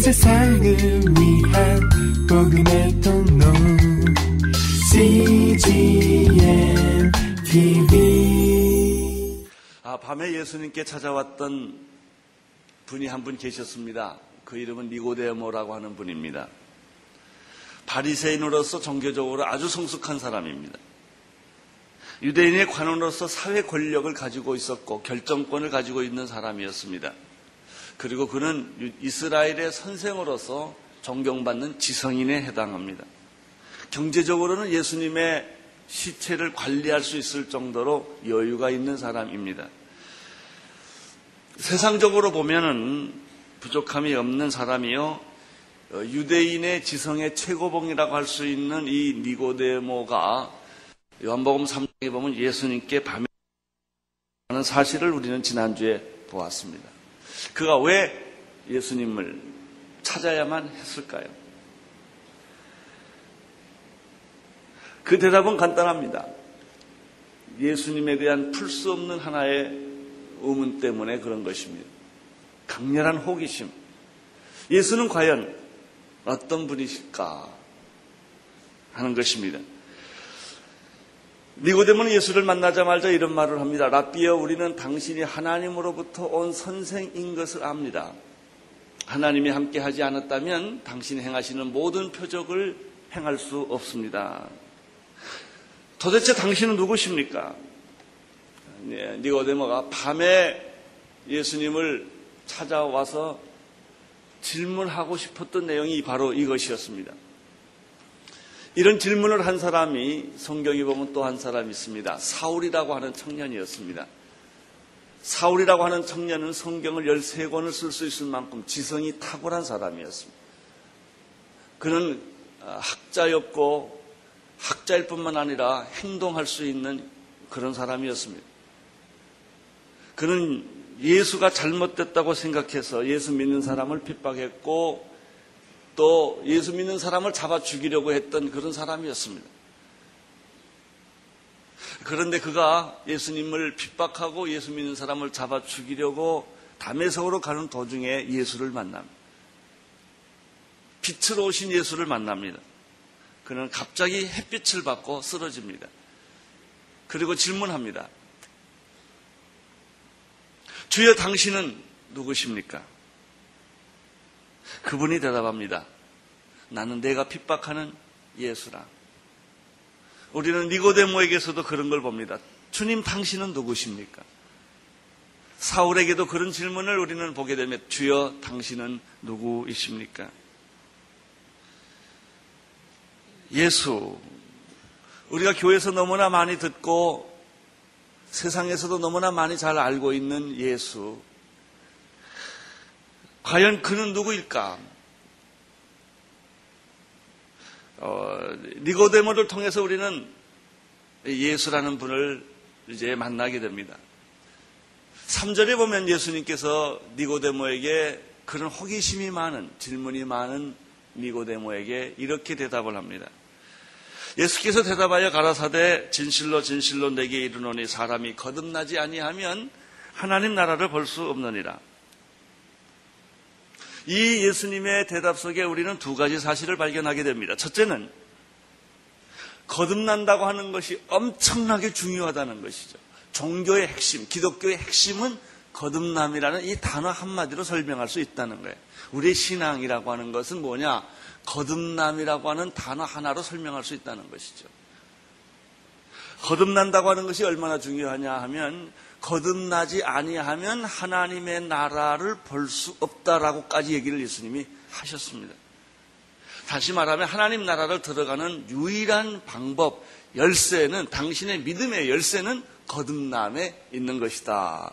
세상을 위한 복음의 통로 CGN TV. 밤에 예수님께 찾아왔던 분이 한 분 계셨습니다. 그 이름은 니고데모라고 하는 분입니다. 바리새인으로서 종교적으로 아주 성숙한 사람입니다. 유대인의 관원으로서 사회 권력을 가지고 있었고 결정권을 가지고 있는 사람이었습니다. 그리고 그는 이스라엘의 선생으로서 존경받는 지성인에 해당합니다. 경제적으로는 예수님의 시체를 관리할 수 있을 정도로 여유가 있는 사람입니다. 세상적으로 보면은 부족함이 없는 사람이요, 유대인의 지성의 최고봉이라고 할 수 있는 이 니고데모가 요한복음 3장에 보면 예수님께 밤에 하는 사실을 우리는 지난주에 보았습니다. 그가 왜 예수님을 찾아야만 했을까요? 그 대답은 간단합니다. 예수님에 대한 풀 수 없는 하나의 의문 때문에 그런 것입니다. 강렬한 호기심. 예수는 과연 어떤 분이실까 하는 것입니다. 니고데모는 예수를 만나자마자 이런 말을 합니다. 랍비여, 우리는 당신이 하나님으로부터 온 선생인 것을 압니다. 하나님이 함께 하지 않았다면 당신이 행하시는 모든 표적을 행할 수 없습니다. 도대체 당신은 누구십니까? 니고데모가 밤에 예수님을 찾아와서 질문하고 싶었던 내용이 바로 이것이었습니다. 이런 질문을 한 사람이 성경에 보면 또 한 사람이 있습니다. 사울이라고 하는 청년이었습니다. 사울이라고 하는 청년은 성경을 13권을 쓸 수 있을 만큼 지성이 탁월한 사람이었습니다. 그는 학자였고 학자일 뿐만 아니라 행동할 수 있는 그런 사람이었습니다. 그는 예수가 잘못됐다고 생각해서 예수 믿는 사람을 핍박했고 또 예수 믿는 사람을 잡아 죽이려고 했던 그런 사람이었습니다. 그런데 그가 예수님을 핍박하고 예수 믿는 사람을 잡아 죽이려고 다메섹으로 가는 도중에 예수를 만납니다. 빛으로 오신 예수를 만납니다. 그는 갑자기 햇빛을 받고 쓰러집니다. 그리고 질문합니다. 주여, 당신은 누구십니까? 그분이 대답합니다. 나는 내가 핍박하는 예수라. 우리는 니고데모에게서도 그런 걸 봅니다. 주님, 당신은 누구십니까? 사울에게도 그런 질문을 우리는 보게 되면 주여, 당신은 누구이십니까? 예수, 우리가 교회에서 너무나 많이 듣고 세상에서도 너무나 많이 잘 알고 있는 예수, 과연 그는 누구일까? 니고데모를 통해서 우리는 예수라는 분을 이제 만나게 됩니다. 3절에 보면 예수님께서 니고데모에게 그런 호기심이 많은, 질문이 많은 니고데모에게 이렇게 대답을 합니다. 예수께서 대답하여 가라사대 진실로 진실로 내게 이르노니 사람이 거듭나지 아니하면 하나님 나라를 볼 수 없느니라. 이 예수님의 대답 속에 우리는 두 가지 사실을 발견하게 됩니다. 첫째는 거듭난다고 하는 것이 엄청나게 중요하다는 것이죠. 종교의 핵심, 기독교의 핵심은 거듭남이라는 이 단어 한마디로 설명할 수 있다는 거예요. 우리의 신앙이라고 하는 것은 뭐냐? 거듭남이라고 하는 단어 하나로 설명할 수 있다는 것이죠. 거듭난다고 하는 것이 얼마나 중요하냐 하면 거듭나지 아니하면 하나님의 나라를 볼 수 없다라고까지 얘기를 예수님이 하셨습니다. 다시 말하면 하나님 나라를 들어가는 유일한 방법, 열쇠는, 당신의 믿음의 열쇠는 거듭남에 있는 것이다.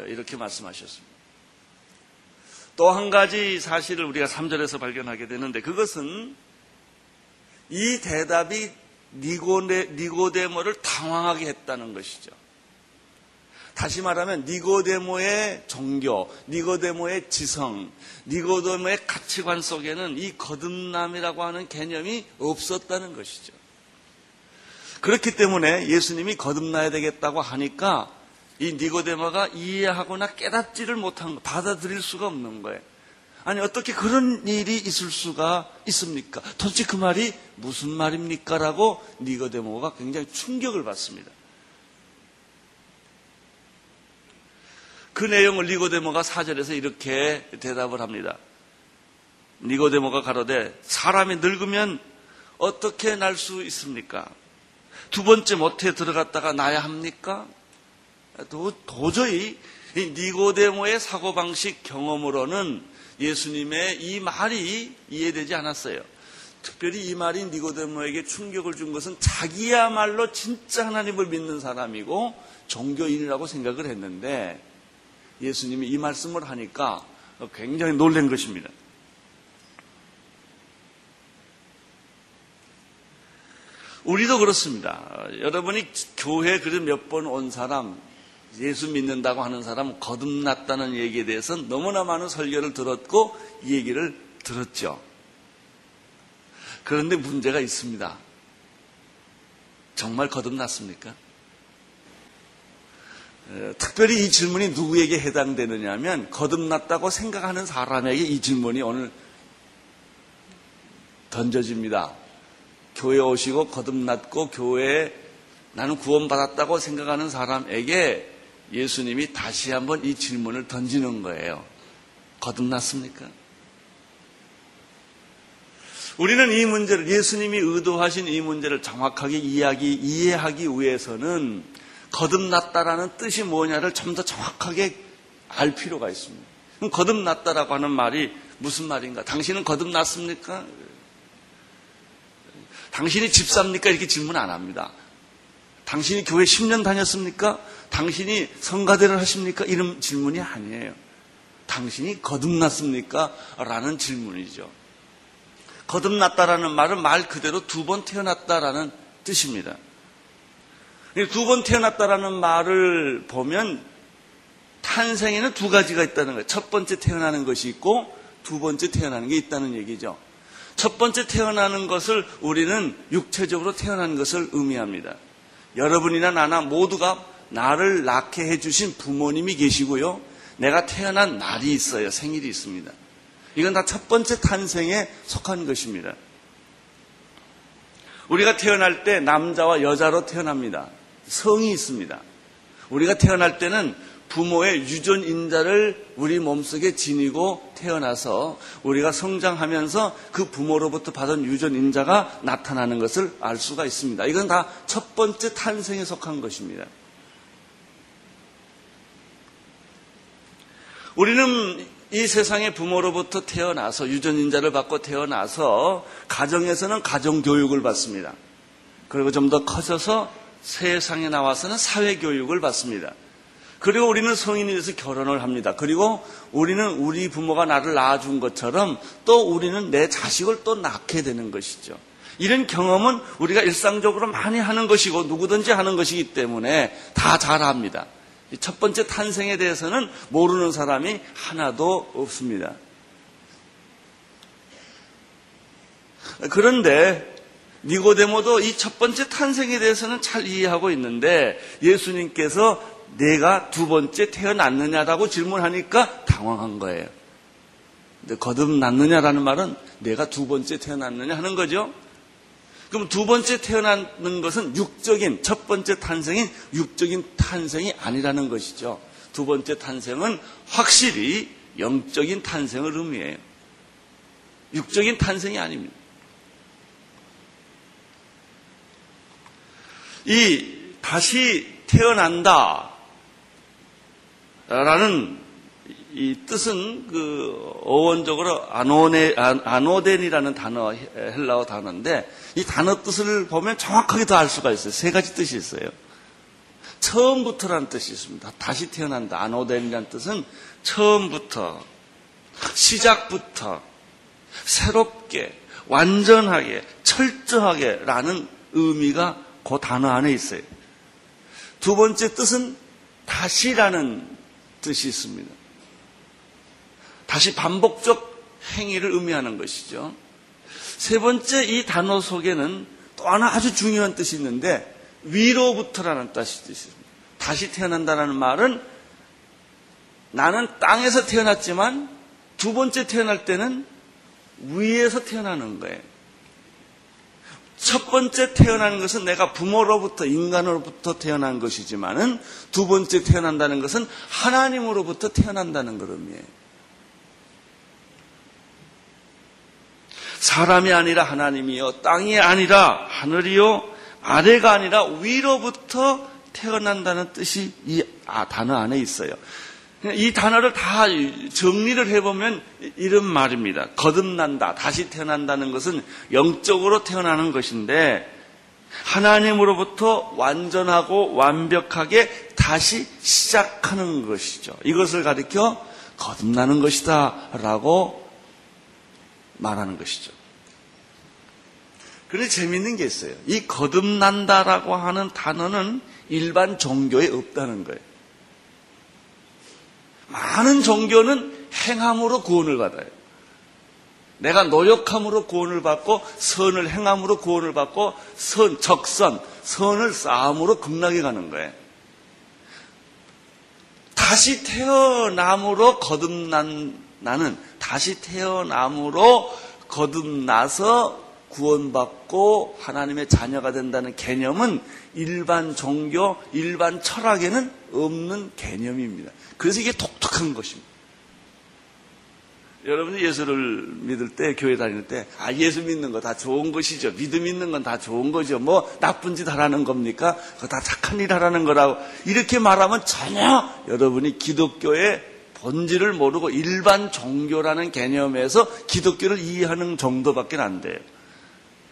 이렇게 말씀하셨습니다. 또 한 가지 사실을 우리가 3절에서 발견하게 되는데 그것은 이 대답이 니고데모를 당황하게 했다는 것이죠. 다시 말하면 니고데모의 종교, 니고데모의 지성, 니고데모의 가치관 속에는 이 거듭남이라고 하는 개념이 없었다는 것이죠. 그렇기 때문에 예수님이 거듭나야 되겠다고 하니까 이 니고데모가 이해하거나 깨닫지를 못한 거, 받아들일 수가 없는 거예요. 아니 어떻게 그런 일이 있을 수가 있습니까? 도대체 그 말이 무슨 말입니까? 라고 니고데모가 굉장히 충격을 받습니다. 그 내용을 니고데모가 4절에서 이렇게 대답을 합니다. 니고데모가 가로되 사람이 늙으면 어떻게 날 수 있습니까? 두 번째 모태에 들어갔다가 나야 합니까? 도저히 니고데모의 사고방식 경험으로는 예수님의 이 말이 이해되지 않았어요. 특별히 이 말이 니고데모에게 충격을 준 것은 자기야말로 진짜 하나님을 믿는 사람이고 종교인이라고 생각을 했는데 예수님이 이 말씀을 하니까 굉장히 놀란 것입니다. 우리도 그렇습니다. 여러분이 교회 그래 몇 번 온 사람, 예수 믿는다고 하는 사람 거듭났다는 얘기에 대해서 너무나 많은 설교를 들었고 이 얘기를 들었죠. 그런데 문제가 있습니다. 정말 거듭났습니까? 특별히 이 질문이 누구에게 해당되느냐 하면 거듭났다고 생각하는 사람에게 이 질문이 오늘 던져집니다. 교회에 오시고 거듭났고 교회에 나는 구원받았다고 생각하는 사람에게 예수님이 다시 한번 이 질문을 던지는 거예요. 거듭났습니까? 우리는 이 문제를, 예수님이 의도하신 이 문제를 정확하게 이해하기 위해서는 거듭났다라는 뜻이 뭐냐를 좀 더 정확하게 알 필요가 있습니다. 그럼 거듭났다라고 하는 말이 무슨 말인가? 당신은 거듭났습니까? 당신이 집사입니까? 이렇게 질문 안 합니다. 당신이 교회 10년 다녔습니까? 당신이 성가대를 하십니까? 이런 질문이 아니에요. 당신이 거듭났습니까? 라는 질문이죠. 거듭났다라는 말은 말 그대로 두 번 태어났다라는 뜻입니다. 두 번 태어났다라는 말을 보면 탄생에는 두 가지가 있다는 거예요. 첫 번째 태어나는 것이 있고 두 번째 태어나는 게 있다는 얘기죠. 첫 번째 태어나는 것을 우리는 육체적으로 태어난 것을 의미합니다. 여러분이나 나나 모두가 나를 낳게 해주신 부모님이 계시고요. 내가 태어난 날이 있어요. 생일이 있습니다. 이건 다 첫 번째 탄생에 속한 것입니다. 우리가 태어날 때 남자와 여자로 태어납니다. 성이 있습니다. 우리가 태어날 때는 부모의 유전인자를 우리 몸속에 지니고 태어나서 우리가 성장하면서 그 부모로부터 받은 유전인자가 나타나는 것을 알 수가 있습니다. 이건 다 첫 번째 탄생에 속한 것입니다. 우리는 이 세상의 부모로부터 태어나서 유전인자를 받고 태어나서 가정에서는 가정교육을 받습니다. 그리고 좀 더 커져서 세상에 나와서는 사회교육을 받습니다. 그리고 우리는 성인이 돼서 결혼을 합니다. 그리고 우리는 우리 부모가 나를 낳아준 것처럼 또 우리는 내 자식을 또 낳게 되는 것이죠. 이런 경험은 우리가 일상적으로 많이 하는 것이고 누구든지 하는 것이기 때문에 다 잘 압니다. 첫 번째 탄생에 대해서는 모르는 사람이 하나도 없습니다. 그런데 니고데모도 이 첫 번째 탄생에 대해서는 잘 이해하고 있는데 예수님께서 내가 두 번째 태어났느냐라고 질문하니까 당황한 거예요. 근데 거듭났느냐라는 말은 내가 두 번째 태어났느냐 하는 거죠. 그럼 두 번째 태어나는 것은 육적인, 첫 번째 탄생인 육적인 탄생이 아니라는 것이죠. 두 번째 탄생은 확실히 영적인 탄생을 의미해요. 육적인 탄생이 아닙니다. 이 다시 태어난다 라는 이 뜻은 그 어원적으로 아노덴이라는 단어, 헬라어 단어인데 이 단어 뜻을 보면 정확하게 더 알 수가 있어요. 세 가지 뜻이 있어요. 처음부터라는 뜻이 있습니다. 다시 태어난다. 아노덴이라는 뜻은 처음부터, 시작부터, 새롭게, 완전하게, 철저하게 라는 의미가 그 단어 안에 있어요. 두 번째 뜻은 다시라는 뜻이 있습니다. 다시 반복적 행위를 의미하는 것이죠. 세 번째 이 단어 속에는 또 하나 아주 중요한 뜻이 있는데 위로부터라는 뜻이 있습니다. 다시 태어난다는 말은 나는 땅에서 태어났지만 두 번째 태어날 때는 위에서 태어나는 거예요. 첫 번째 태어나는 것은 내가 부모로부터, 인간으로부터 태어난 것이지만은 두 번째 태어난다는 것은 하나님으로부터 태어난다는 그런 의미예요. 사람이 아니라 하나님이요, 땅이 아니라 하늘이요, 아래가 아니라 위로부터 태어난다는 뜻이 이 단어 안에 있어요. 이 단어를 다 정리를 해보면 이런 말입니다. 거듭난다, 다시 태어난다는 것은 영적으로 태어나는 것인데 하나님으로부터 완전하고 완벽하게 다시 시작하는 것이죠. 이것을 가리켜 거듭나는 것이다 라고 말하는 것이죠. 그런데 재미있는 게 있어요. 이 거듭난다라고 하는 단어는 일반 종교에 없다는 거예요. 많은 종교는 행함으로 구원을 받아요. 내가 노력함으로 구원을 받고 선을 행함으로 구원을 받고 선을 쌓음으로 극락에 가는 거예요. 다시 태어남으로 거듭나는, 다시 태어남으로 거듭나서 구원받고 하나님의 자녀가 된다는 개념은 일반 종교, 일반 철학에는 없는 개념입니다. 그래서 이게 독특한 것입니다. 여러분이 예수를 믿을 때, 교회 다닐 때, 예수 믿는 거 다 좋은 것이죠. 믿음 있는 건 다 좋은 거죠. 뭐 나쁜 짓 하라는 겁니까? 그거 다 착한 일 하라는 거라고 이렇게 말하면 전혀 여러분이 기독교의 본질을 모르고 일반 종교라는 개념에서 기독교를 이해하는 정도밖에 안 돼요.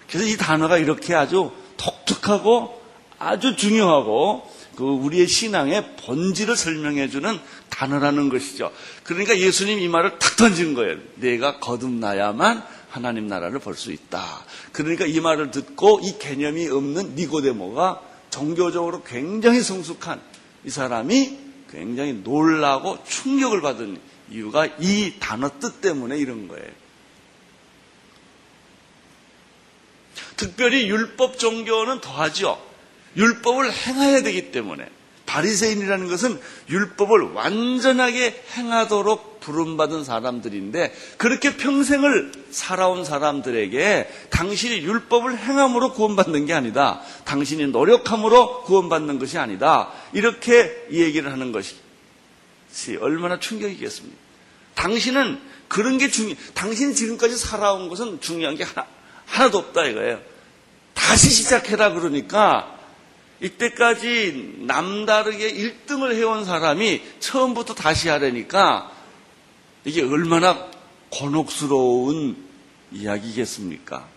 그래서 이 단어가 이렇게 아주 독특하고 아주 중요하고 우리의 신앙의 본질을 설명해주는 단어라는 것이죠. 그러니까 예수님 이 말을 탁 던진 거예요. 내가 거듭나야만 하나님 나라를 볼 수 있다. 그러니까 이 말을 듣고 이 개념이 없는 니고데모가 종교적으로 굉장히 성숙한 이 사람이 굉장히 놀라고 충격을 받은 이유가 이 단어 뜻 때문에 이런 거예요. 특별히 율법 종교는 더하죠. 율법을 행해야 되기 때문에. 바리새인이라는 것은 율법을 완전하게 행하도록 부름받은 사람들인데 그렇게 평생을 살아온 사람들에게 당신이 율법을 행함으로 구원받는 게 아니다. 당신이 노력함으로 구원받는 것이 아니다. 이렇게 얘기를 하는 것이 얼마나 충격이겠습니까? 당신은 그런 게 당신이 지금까지 살아온 것은 중요한 게 하나도 없다 이거예요. 다시 시작해라 그러니까 이때까지 남다르게 1등을 해온 사람이 처음부터 다시 하려니까 이게 얼마나 곤혹스러운 이야기겠습니까?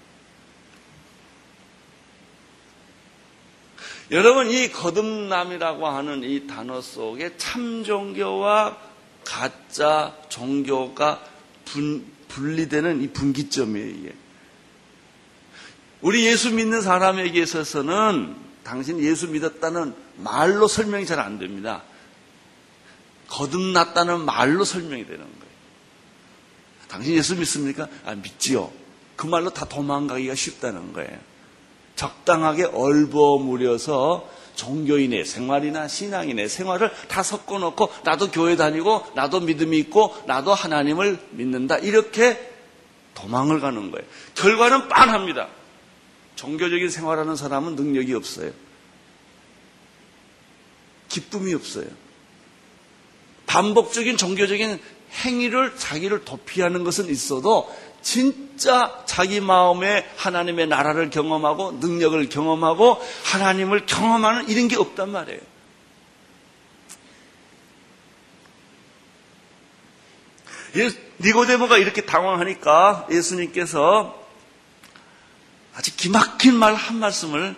여러분, 이 거듭남이라고 하는 이 단어 속에 참 종교와 가짜 종교가 분리되는 이 분기점이에요. 이게. 우리 예수 믿는 사람에게 있어서는 당신 예수 믿었다는 말로 설명이 잘 안 됩니다. 거듭났다는 말로 설명이 되는 거예요. 당신 예수 믿습니까? 믿지요. 그 말로 다 도망가기가 쉽다는 거예요. 적당하게 얼버무려서 종교인의 생활이나 신앙인의 생활을 다 섞어놓고 나도 교회 다니고 나도 믿음이 있고 나도 하나님을 믿는다 이렇게 도망을 가는 거예요. 결과는 빤합니다. 종교적인 생활하는 사람은 능력이 없어요. 기쁨이 없어요. 반복적인 종교적인 행위를 자기를 도피하는 것은 있어도 진짜 자기 마음에 하나님의 나라를 경험하고 능력을 경험하고 하나님을 경험하는 이런 게 없단 말이에요. 니고데모가 이렇게 당황하니까 예수님께서 아주 기막힌 말 한 말씀을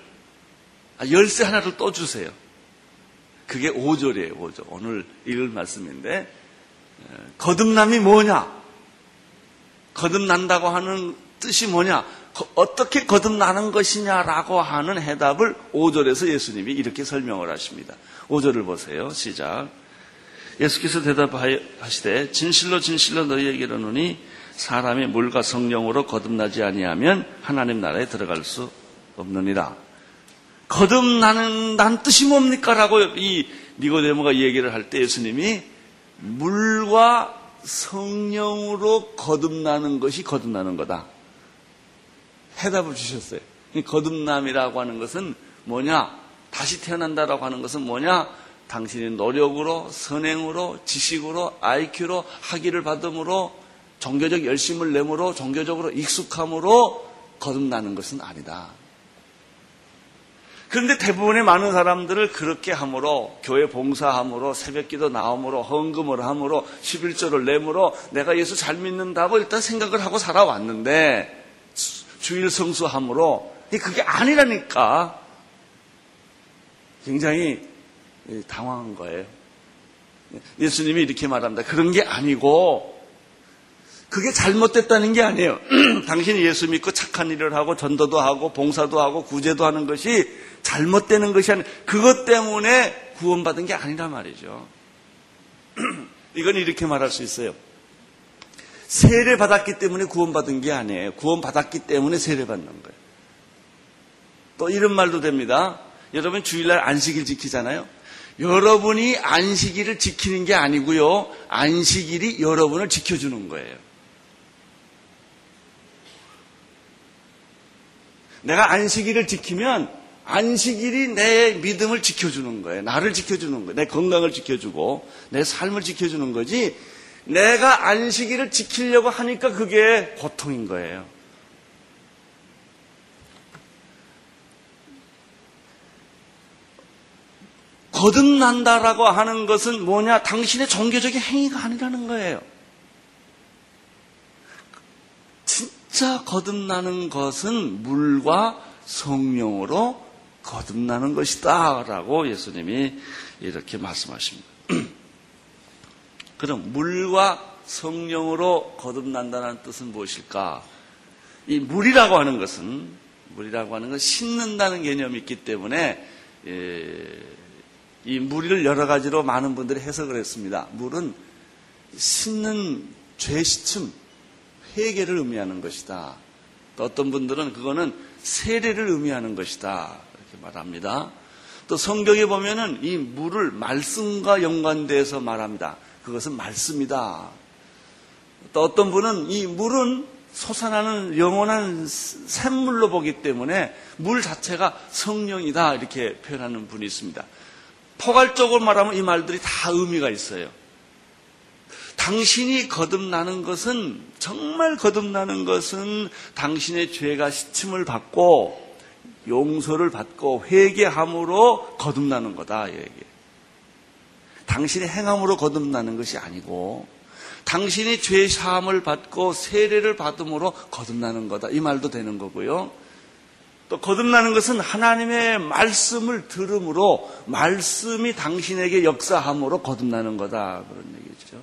열쇠 하나를 또 주세요. 그게 5절이에요. 5절. 오늘 읽을 말씀인데 거듭남이 뭐냐? 거듭난다고 하는 뜻이 뭐냐? 어떻게 거듭나는 것이냐라고 하는 해답을 5절에서 예수님이 이렇게 설명을 하십니다. 5절을 보세요. 시작. 예수께서 대답하시되 진실로 진실로 너희에게 이르노니 사람이 물과 성령으로 거듭나지 아니하면 하나님 나라에 들어갈 수 없느니라. 거듭나는 난 뜻이 뭡니까? 라고 이 니고데모가 얘기를 할 때 예수님이 물과 성령으로 거듭나는 것이 거듭나는 거다. 해답을 주셨어요. 거듭남이라고 하는 것은 뭐냐? 다시 태어난다라고 하는 것은 뭐냐? 당신의 노력으로, 선행으로, 지식으로, IQ로, 학위를 받음으로, 종교적 열심을 내므로, 종교적으로 익숙함으로 거듭나는 것은 아니다. 그런데 대부분의 많은 사람들을 그렇게 함으로, 교회 봉사함으로, 새벽기도 나옴으로, 헌금을 함으로, 11조를 내므로 내가 예수 잘 믿는다고 일단 생각을 하고 살아왔는데 주일 성수함으로 그게 아니라니까 굉장히 당황한 거예요. 예수님이 이렇게 말합니다. 그런 게 아니고 그게 잘못됐다는 게 아니에요. 당신이 예수 믿고 착한 일을 하고 전도도 하고 봉사도 하고 구제도 하는 것이 잘못되는 것이 아니라 그것 때문에 구원받은 게 아니란 말이죠. 이건 이렇게 말할 수 있어요. 세례 받았기 때문에 구원받은 게 아니에요. 구원받았기 때문에 세례 받는 거예요. 또 이런 말도 됩니다. 여러분 주일날 안식일 지키잖아요. 여러분이 안식일을 지키는 게 아니고요. 안식일이 여러분을 지켜주는 거예요. 내가 안식일을 지키면 안식일이 내 믿음을 지켜주는 거예요. 나를 지켜주는 거예요. 내 건강을 지켜주고 내 삶을 지켜주는 거지 내가 안식일을 지키려고 하니까 그게 고통인 거예요. 거듭난다라고 하는 것은 뭐냐? 당신의 종교적인 행위가 아니라는 거예요. 진짜 거듭나는 것은 물과 성령으로 거듭나는 것이다 라고 예수님이 이렇게 말씀하십니다. 그럼 물과 성령으로 거듭난다는 뜻은 무엇일까? 이 물이라고 하는 것은 씻는다는 개념이 있기 때문에 이 물을 여러 가지로 많은 분들이 해석을 했습니다. 물은 씻는 죄 씻음, 회개를 의미하는 것이다. 또 어떤 분들은 그거는 세례를 의미하는 것이다. 이렇게 말합니다. 또 성경에 보면은 이 물을 말씀과 연관돼서 말합니다. 그것은 말씀이다. 또 어떤 분은 이 물은 솟아나는 영원한 샘물로 보기 때문에 물 자체가 성령이다. 이렇게 표현하는 분이 있습니다. 포괄적으로 말하면 이 말들이 다 의미가 있어요. 당신이 거듭나는 것은 정말 거듭나는 것은 당신의 죄가 씻음을 받고 용서를 받고 회개함으로 거듭나는 거다. 이 얘기예요. 당신의 행함으로 거듭나는 것이 아니고 당신이 죄 사함을 받고 세례를 받음으로 거듭나는 거다. 이 말도 되는 거고요. 또 거듭나는 것은 하나님의 말씀을 들음으로 말씀이 당신에게 역사함으로 거듭나는 거다. 그런 얘기죠.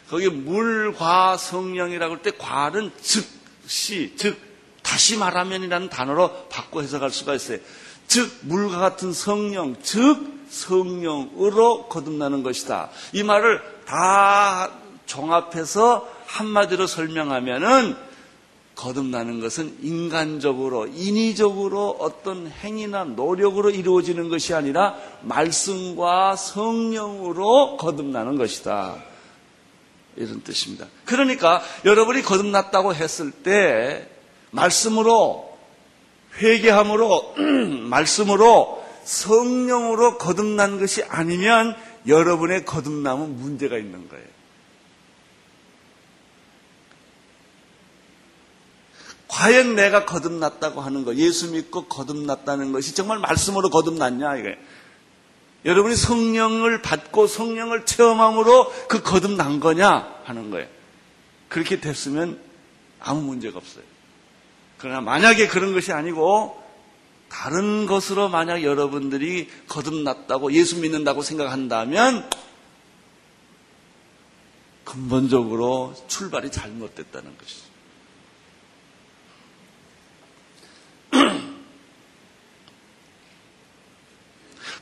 거기 물과 성령이라고 할 때 과는 즉시, 즉 다시 말하면이라는 단어로 바꿔 해석할 수가 있어요. 즉 물과 같은 성령, 즉 성령으로 거듭나는 것이다. 이 말을 다 종합해서 한마디로 설명하면은 거듭나는 것은 인간적으로, 인위적으로 어떤 행위나 노력으로 이루어지는 것이 아니라 말씀과 성령으로 거듭나는 것이다. 이런 뜻입니다. 그러니까 여러분이 거듭났다고 했을 때 말씀으로, 회개함으로, 말씀으로, 성령으로 거듭난 것이 아니면 여러분의 거듭남은 문제가 있는 거예요. 과연 내가 거듭났다고 하는 거, 예수 믿고 거듭났다는 것이 정말 말씀으로 거듭났냐 이거예요. 여러분이 성령을 받고 성령을 체험함으로 그 거듭난 거냐 하는 거예요. 그렇게 됐으면 아무 문제가 없어요. 그러나 만약에 그런 것이 아니고 다른 것으로 만약 여러분들이 거듭났다고 예수 믿는다고 생각한다면 근본적으로 출발이 잘못됐다는 것이죠.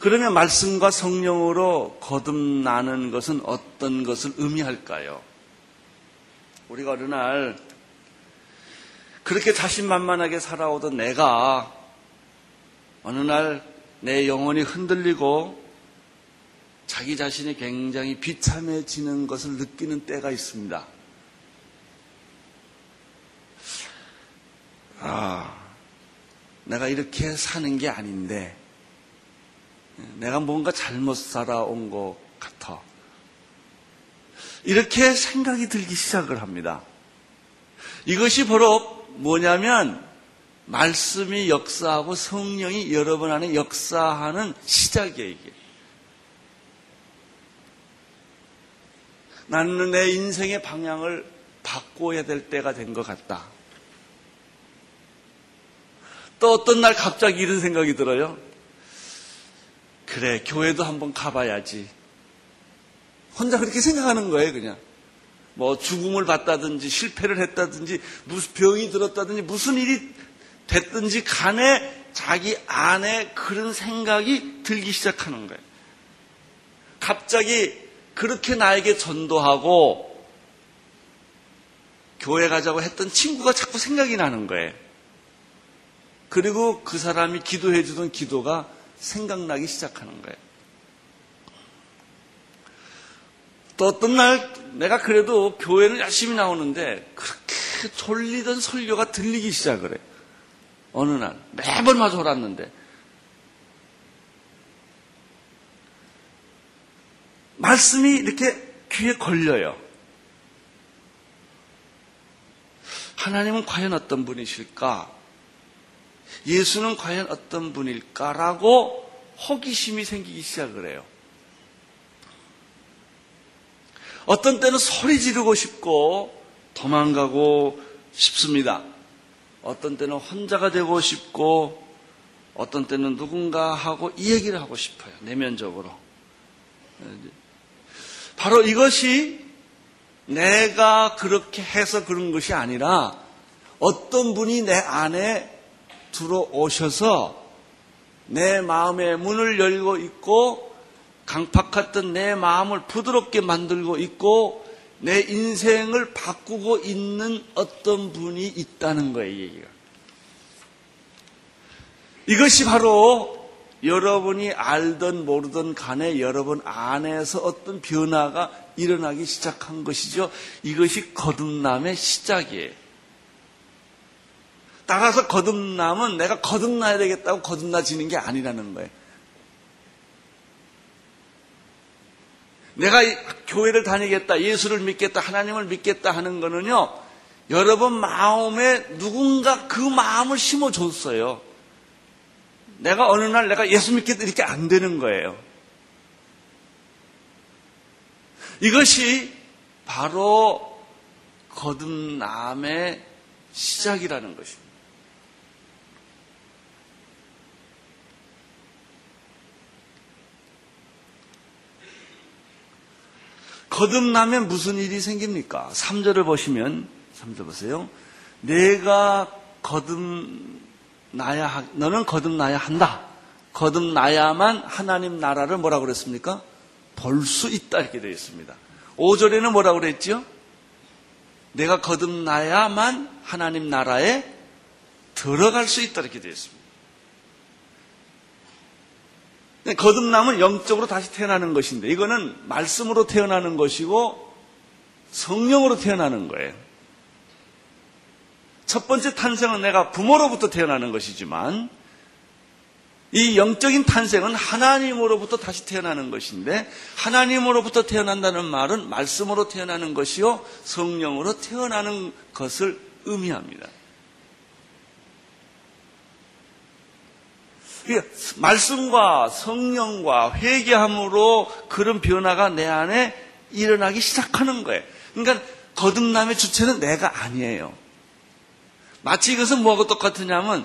그러면 말씀과 성령으로 거듭나는 것은 어떤 것을 의미할까요? 우리가 어느 날 그렇게 자신만만하게 살아오던 내가 어느 날 내 영혼이 흔들리고 자기 자신이 굉장히 비참해지는 것을 느끼는 때가 있습니다. 내가 이렇게 사는 게 아닌데, 내가 뭔가 잘못 살아온 것 같아. 이렇게 생각이 들기 시작을 합니다. 이것이 바로 뭐냐면 말씀이 역사하고 성령이 여러분 안에 역사하는 시작이에요. 이게. 나는 내 인생의 방향을 바꿔야 될 때가 된 것 같다. 또 어떤 날 갑자기 이런 생각이 들어요. 그래, 교회도 한번 가봐야지. 혼자 그렇게 생각하는 거예요, 그냥. 뭐 죽음을 봤다든지 실패를 했다든지 무슨 병이 들었다든지 무슨 일이 됐든지 간에 자기 안에 그런 생각이 들기 시작하는 거예요. 갑자기 그렇게 나에게 전도하고 교회 가자고 했던 친구가 자꾸 생각이 나는 거예요. 그리고 그 사람이 기도해 주던 기도가 생각나기 시작하는 거예요. 또 어떤 날 내가 그래도 교회는 열심히 나오는데 그렇게 졸리던 설교가 들리기 시작을 해요. 어느 날 매번 마저 졸았는데 말씀이 이렇게 귀에 걸려요. 하나님은 과연 어떤 분이실까? 예수는 과연 어떤 분일까라고 호기심이 생기기 시작을 해요. 어떤 때는 소리 지르고 싶고 도망가고 싶습니다. 어떤 때는 혼자가 되고 싶고 어떤 때는 누군가하고 이 얘기를 하고 싶어요. 내면적으로. 바로 이것이 내가 그렇게 해서 그런 것이 아니라 어떤 분이 내 안에 들어오셔서 내 마음의 문을 열고 있고 강팍했던 내 마음을 부드럽게 만들고 있고 내 인생을 바꾸고 있는 어떤 분이 있다는 거예요, 얘기가. 이것이 바로 여러분이 알든 모르든 간에 여러분 안에서 어떤 변화가 일어나기 시작한 것이죠. 이것이 거듭남의 시작이에요. 따라서 거듭남은 내가 거듭나야 되겠다고 거듭나지는 게 아니라는 거예요. 내가 교회를 다니겠다, 예수를 믿겠다, 하나님을 믿겠다 하는 거는요, 여러분 마음에 누군가 그 마음을 심어줬어요. 내가 어느 날 내가 예수 믿겠다 이렇게 안 되는 거예요. 이것이 바로 거듭남의 시작이라는 것입니다. 거듭나면 무슨 일이 생깁니까? 3절을 보시면, 3절 보세요. 내가 너는 거듭나야 한다. 거듭나야만 하나님 나라를 뭐라고 그랬습니까? 볼 수 있다 이렇게 되어 있습니다. 5절에는 뭐라고 그랬죠? 내가 거듭나야만 하나님 나라에 들어갈 수 있다 이렇게 되어 있습니다. 거듭남은 영적으로 다시 태어나는 것인데 이거는 말씀으로 태어나는 것이고 성령으로 태어나는 거예요. 첫 번째 탄생은 내가 부모로부터 태어나는 것이지만 이 영적인 탄생은 하나님으로부터 다시 태어나는 것인데 하나님으로부터 태어난다는 말은 말씀으로 태어나는 것이요 성령으로 태어나는 것을 의미합니다. 말씀과 성령과 회개함으로 그런 변화가 내 안에 일어나기 시작하는 거예요. 그러니까 거듭남의 주체는 내가 아니에요. 마치 이것은 뭐하고 똑같으냐면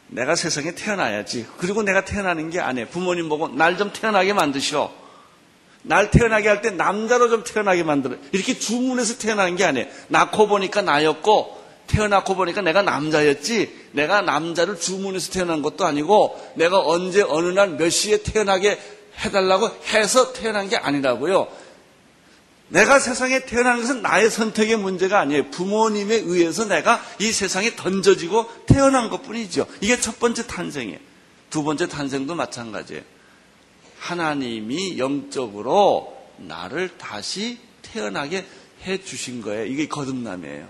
내가 세상에 태어나야지. 그리고 내가 태어나는 게 아니에요. 부모님 보고 날 좀 태어나게 만드셔. 날 태어나게 할 때 남자로 좀 태어나게 만들어. 이렇게 주문해서 태어나는 게 아니에요. 낳고 보니까 나였고 태어나고 보니까 내가 남자였지 내가 남자를 주문해서 태어난 것도 아니고 내가 언제 어느 날 몇 시에 태어나게 해달라고 해서 태어난 게 아니라고요. 내가 세상에 태어난 것은 나의 선택의 문제가 아니에요. 부모님에 의해서 내가 이 세상에 던져지고 태어난 것뿐이죠. 이게 첫 번째 탄생이에요. 두 번째 탄생도 마찬가지예요. 하나님이 영적으로 나를 다시 태어나게 해 주신 거예요. 이게 거듭남이에요.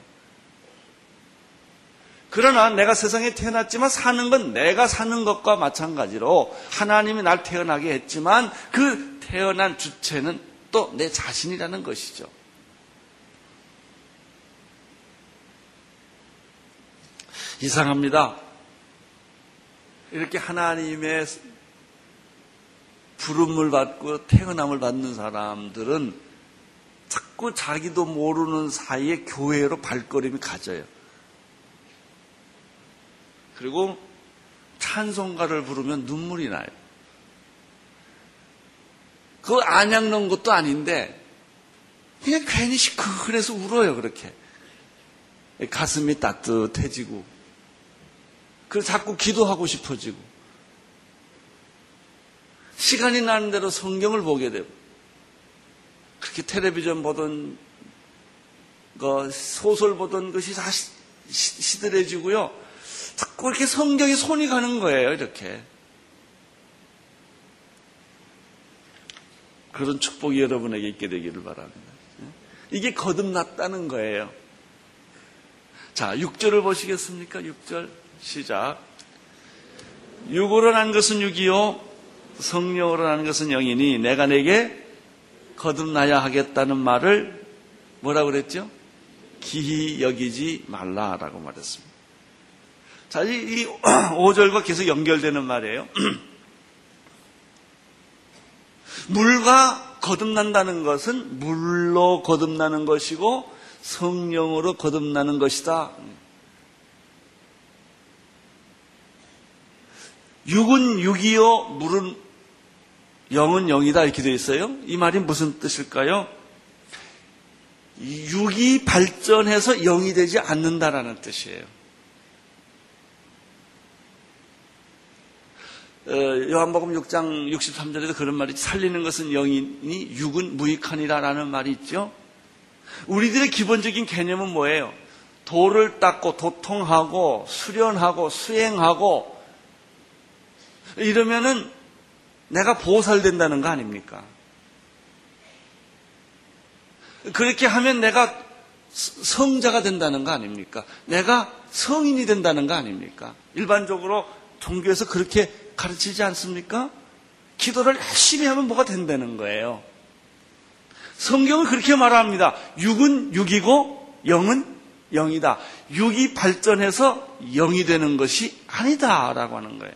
그러나 내가 세상에 태어났지만 사는 건 내가 사는 것과 마찬가지로 하나님이 날 태어나게 했지만 그 태어난 주체는 또 내 자신이라는 것이죠. 이상합니다. 이렇게 하나님의 부름을 받고 태어남을 받는 사람들은 자꾸 자기도 모르는 사이에 교회로 발걸음이 가져요. 그리고 찬송가를 부르면 눈물이 나요. 그거 안약 넣은 것도 아닌데 그냥 괜히 시큰해서 울어요. 그렇게 가슴이 따뜻해지고 그래서 자꾸 기도하고 싶어지고 시간이 나는 대로 성경을 보게 되고 그렇게 텔레비전 보던 거 소설 보던 것이 다 시들해지고요. 자꾸 이렇게 성경에 손이 가는 거예요. 이렇게 그런 축복이 여러분에게 있게 되기를 바랍니다. 이게 거듭났다는 거예요. 자, 6절을 보시겠습니까? 6절 시작. 육으로 난 것은 육이요 성령으로 난 것은 영이니 내가 내게 거듭나야 하겠다는 말을 뭐라고 그랬죠? 기히 여기지 말라라고 말했습니다. 자, 이 5절과 계속 연결되는 말이에요. 물과 거듭난다는 것은 물로 거듭나는 것이고 성령으로 거듭나는 것이다. 육은 육이요 물은 영은 영이다 이렇게 되어 있어요. 이 말이 무슨 뜻일까요? 육이 발전해서 영이 되지 않는다라는 뜻이에요. 요한복음 6장 63절에도 그런 말이 살리는 것은 영이니 육은 무익하니라라는 말이 있죠. 우리들의 기본적인 개념은 뭐예요? 돌을 닦고 도통하고 수련하고 수행하고 이러면은 내가 보살된다는 거 아닙니까? 그렇게 하면 내가 성자가 된다는 거 아닙니까? 내가 성인이 된다는 거 아닙니까? 일반적으로 종교에서 그렇게 가르치지 않습니까? 기도를 열심히 하면 뭐가 된다는 거예요. 성경은 그렇게 말합니다. 육은 육이고 영은 영이다. 육이 발전해서 영이 되는 것이 아니다라고 하는 거예요.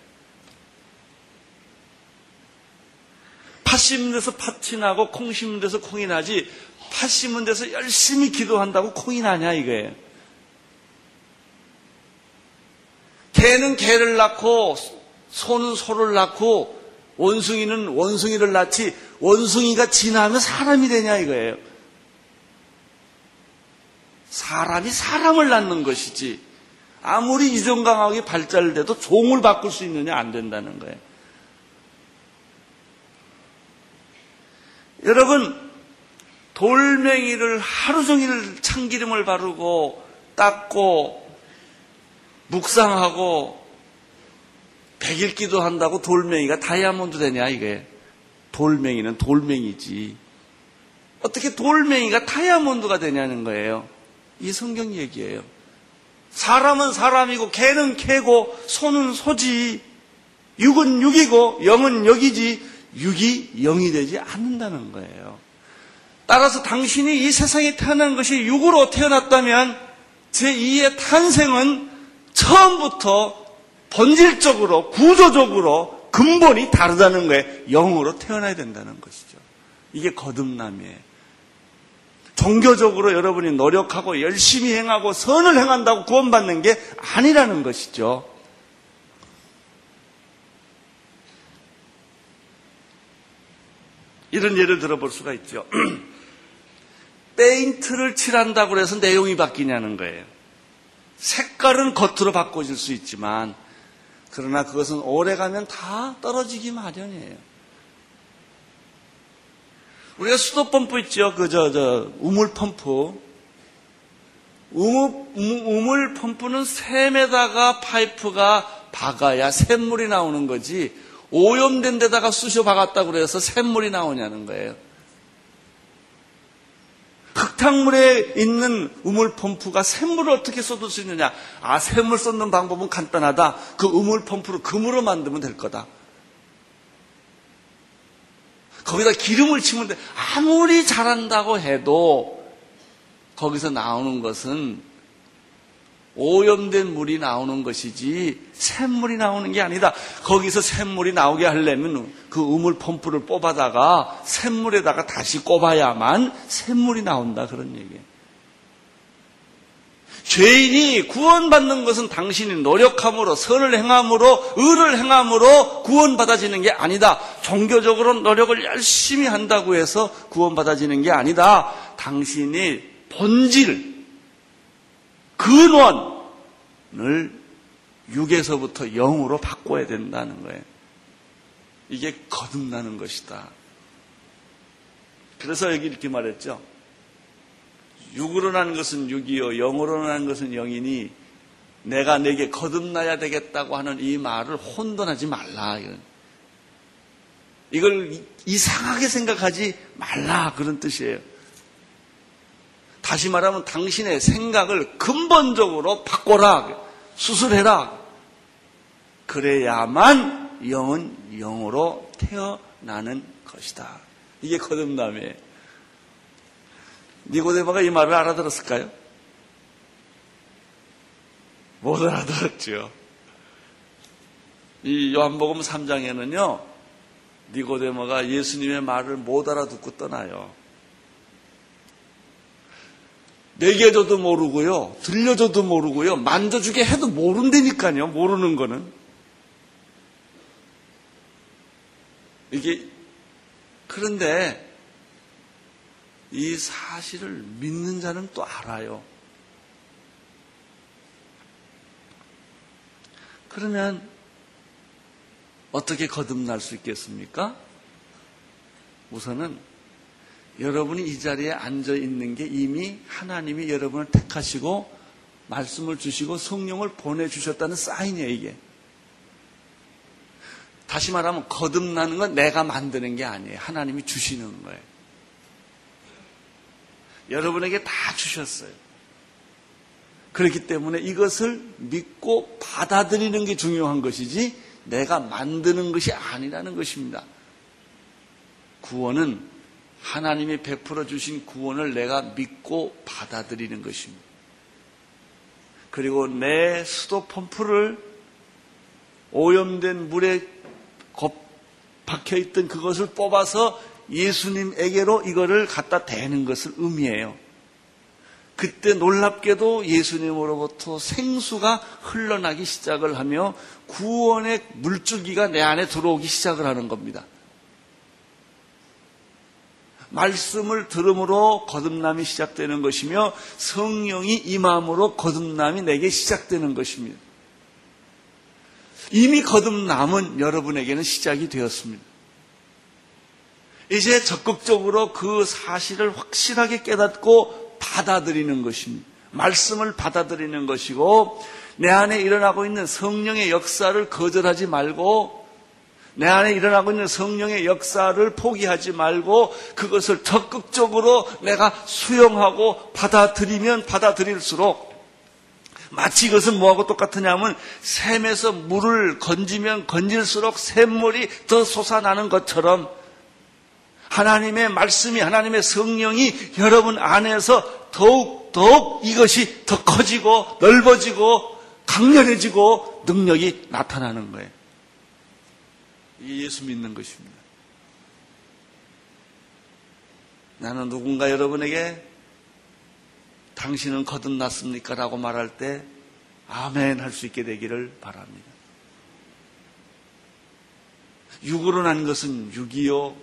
팥 심은 데서 팥이 나고 콩 심은 데서 콩이 나지 팥 심은 데서 열심히 기도한다고 콩이 나냐 이거예요. 개는 개를 낳고 소는 소를 낳고 원숭이는 원숭이를 낳지 원숭이가 진화하면 사람이 되냐 이거예요. 사람이 사람을 낳는 것이지 아무리 이종강학이 발달돼도 종을 바꿀 수 있느냐 안 된다는 거예요. 여러분 돌멩이를 하루 종일 참기름을 바르고 닦고 묵상하고 백일기도 한다고 돌멩이가 다이아몬드 되냐 이게. 돌멩이는 돌멩이지 어떻게 돌멩이가 다이아몬드가 되냐는 거예요. 이 성경 얘기예요. 사람은 사람이고 개는 개고 소는 소지 육은 육이고 영은 영이지 육이 영이 되지 않는다는 거예요. 따라서 당신이 이 세상에 태어난 것이 육으로 태어났다면 제2의 탄생은 처음부터 본질적으로 구조적으로 근본이 다르다는 거예요. 영으로 태어나야 된다는 것이죠. 이게 거듭남이에요. 종교적으로 여러분이 노력하고 열심히 행하고 선을 행한다고 구원받는 게 아니라는 것이죠. 이런 예를 들어볼 수가 있죠. 페인트를 칠한다고 해서 내용이 바뀌냐는 거예요. 색깔은 겉으로 바꿔질 수 있지만 그러나 그것은 오래가면 다 떨어지기 마련이에요. 우리가 수도 펌프 있죠. 우물 펌프. 우물 펌프는 샘에다가 파이프가 박아야 샘물이 나오는 거지 오염된 데다가 쑤셔 박았다고 그래서 샘물이 나오냐는 거예요. 흙탕물에 있는 우물 펌프가 샘물을 어떻게 쏟을 수 있느냐? 샘물 쏟는 방법은 간단하다. 그 우물 펌프를 금으로 만들면 될 거다. 거기다 기름을 치면 돼. 아무리 잘한다고 해도 거기서 나오는 것은 오염된 물이 나오는 것이지 샘물이 나오는 게 아니다. 거기서 샘물이 나오게 하려면 그 우물 펌프를 뽑아다가 샘물에다가 다시 꼽아야만 샘물이 나온다. 그런 얘기예요. 죄인이 구원받는 것은 당신이 노력함으로, 선을 행함으로, 의를 행함으로 구원받아지는 게 아니다. 종교적으로 노력을 열심히 한다고 해서 구원받아지는 게 아니다. 당신이 본질, 근원을 육에서부터 영으로 바꿔야 된다는 거예요. 이게 거듭나는 것이다. 그래서 여기 이렇게 말했죠. 육으로 난 것은 육이요 영으로 난 것은 영이니 내가 내게 거듭나야 되겠다고 하는 이 말을 혼돈하지 말라. 이걸 이상하게 생각하지 말라. 그런 뜻이에요. 다시 말하면 당신의 생각을 근본적으로 바꿔라. 수술해라. 그래야만 영은 영으로 태어나는 것이다. 이게 거듭남이에요. 니고데모가 이 말을 알아들었을까요? 못 알아들었죠. 이 요한복음 3장에는요, 니고데모가 예수님의 말을 못 알아듣고 떠나요. 내게줘도 모르고요, 들려줘도 모르고요, 만져주게 해도 모른다니까요. 모르는 거는. 이게 그런데 이 사실을 믿는 자는 또 알아요. 그러면 어떻게 거듭날 수 있겠습니까? 우선은 여러분이 이 자리에 앉아 있는 게 이미 하나님이 여러분을 택하시고 말씀을 주시고 성령을 보내주셨다는 사인이에요, 이게. 다시 말하면 거듭나는 건 내가 만드는 게 아니에요. 하나님이 주시는 거예요. 여러분에게 다 주셨어요. 그렇기 때문에 이것을 믿고 받아들이는 게 중요한 것이지 내가 만드는 것이 아니라는 것입니다. 구원은 하나님이 베풀어 주신 구원을 내가 믿고 받아들이는 것입니다. 그리고 내 수도 펌프를 오염된 물에 박혀있던 그것을 뽑아서 예수님에게로 이거를 갖다 대는 것을 의미해요. 그때 놀랍게도 예수님으로부터 생수가 흘러나기 시작을 하며 구원의 물줄기가 내 안에 들어오기 시작을 하는 겁니다. 말씀을 들음으로 거듭남이 시작되는 것이며 성령이 임함으로 거듭남이 내게 시작되는 것입니다. 이미 거듭남은 여러분에게는 시작이 되었습니다. 이제 적극적으로 그 사실을 확실하게 깨닫고 받아들이는 것입니다. 말씀을 받아들이는 것이고 내 안에 일어나고 있는 성령의 역사를 거절하지 말고 내 안에 일어나고 있는 성령의 역사를 포기하지 말고 그것을 적극적으로 내가 수용하고 받아들이면 받아들일수록 마치 이것은 뭐하고 똑같으냐면 샘에서 물을 건지면 건질수록 샘물이 더 솟아나는 것처럼 하나님의 말씀이 하나님의 성령이 여러분 안에서 더욱 이것이 더 커지고 넓어지고 강렬해지고 능력이 나타나는 거예요. 이게 예수 믿는 것입니다. 나는 누군가 여러분에게 당신은 거듭났습니까? 라고 말할 때 아멘 할 수 있게 되기를 바랍니다. 육으로 난 것은 육이요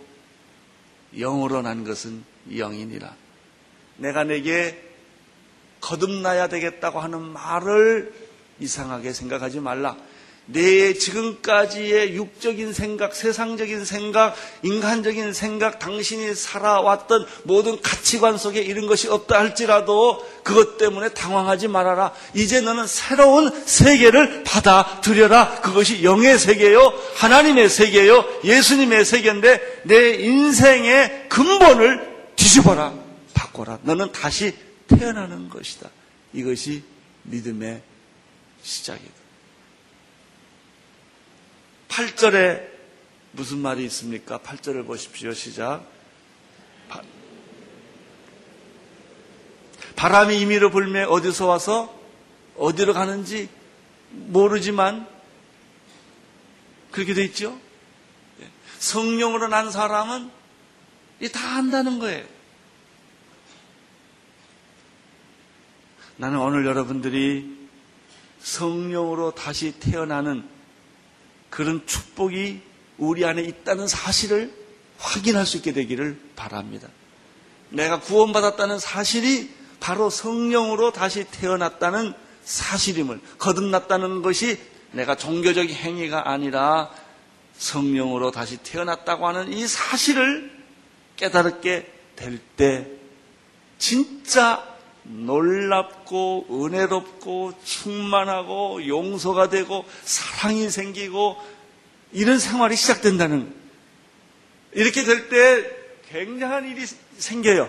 영으로 난 것은 영이니라. 내가 내게 거듭나야 되겠다고 하는 말을 이상하게 생각하지 말라. 내 지금까지의 육적인 생각, 세상적인 생각, 인간적인 생각, 당신이 살아왔던 모든 가치관 속에 이런 것이 없다 할지라도 그것 때문에 당황하지 말아라. 이제 너는 새로운 세계를 받아들여라. 그것이 영의 세계요, 하나님의 세계요, 예수님의 세계인데 내 인생의 근본을 뒤집어라, 바꿔라. 너는 다시 태어나는 것이다. 이것이 믿음의 시작이다. 8절에 무슨 말이 있습니까? 8절을 보십시오. 시작. 바람이 임의로 불매 어디서 와서 어디로 가는지 모르지만 그렇게 돼 있죠. 성령으로 난 사람은 다 안다는 거예요. 나는 오늘 여러분들이 성령으로 다시 태어나는 그런 축복이 우리 안에 있다는 사실을 확인할 수 있게 되기를 바랍니다. 내가 구원받았다는 사실이 바로 성령으로 다시 태어났다는 사실임을, 거듭났다는 것이 내가 종교적인 행위가 아니라 성령으로 다시 태어났다고 하는 이 사실을 깨달게 될 때 진짜 놀랍고 은혜롭고 충만하고 용서가 되고 사랑이 생기고 이런 생활이 시작된다는 거예요. 이렇게 될 때 굉장한 일이 생겨요.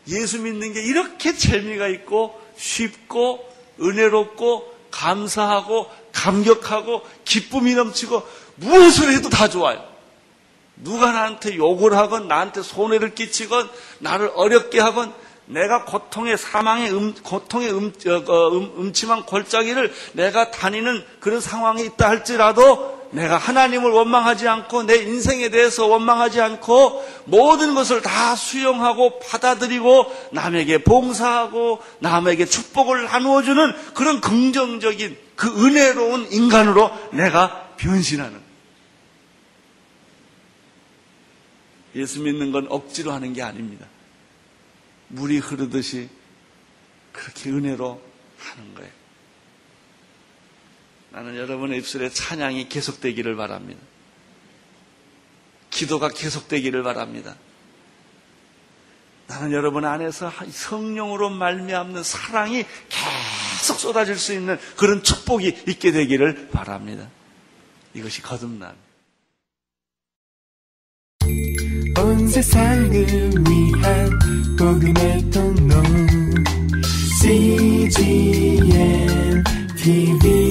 예수 믿는 게 이렇게 재미가 있고 쉽고 은혜롭고 감사하고 감격하고 기쁨이 넘치고 무엇을 해도 다 좋아요. 누가 나한테 욕을 하건 나한테 손해를 끼치건 나를 어렵게 하건 내가 고통의 사망의 고통의 음침한 골짜기를 내가 다니는 그런 상황에 있다 할지라도 내가 하나님을 원망하지 않고 내 인생에 대해서 원망하지 않고 모든 것을 다 수용하고 받아들이고 남에게 봉사하고 남에게 축복을 나누어주는 그런 긍정적인 그 은혜로운 인간으로 내가 변신하는. 예수 믿는 건 억지로 하는 게 아닙니다. 물이 흐르듯이 그렇게 은혜로 하는 거예요. 나는 여러분의 입술에 찬양이 계속되기를 바랍니다. 기도가 계속되기를 바랍니다. 나는 여러분 안에서 성령으로 말미암는 사랑이 계속 쏟아질 수 있는 그런 축복이 있게 되기를 바랍니다. 이것이 거듭남. 온 세상을 위한 복음의 통로 CGN TV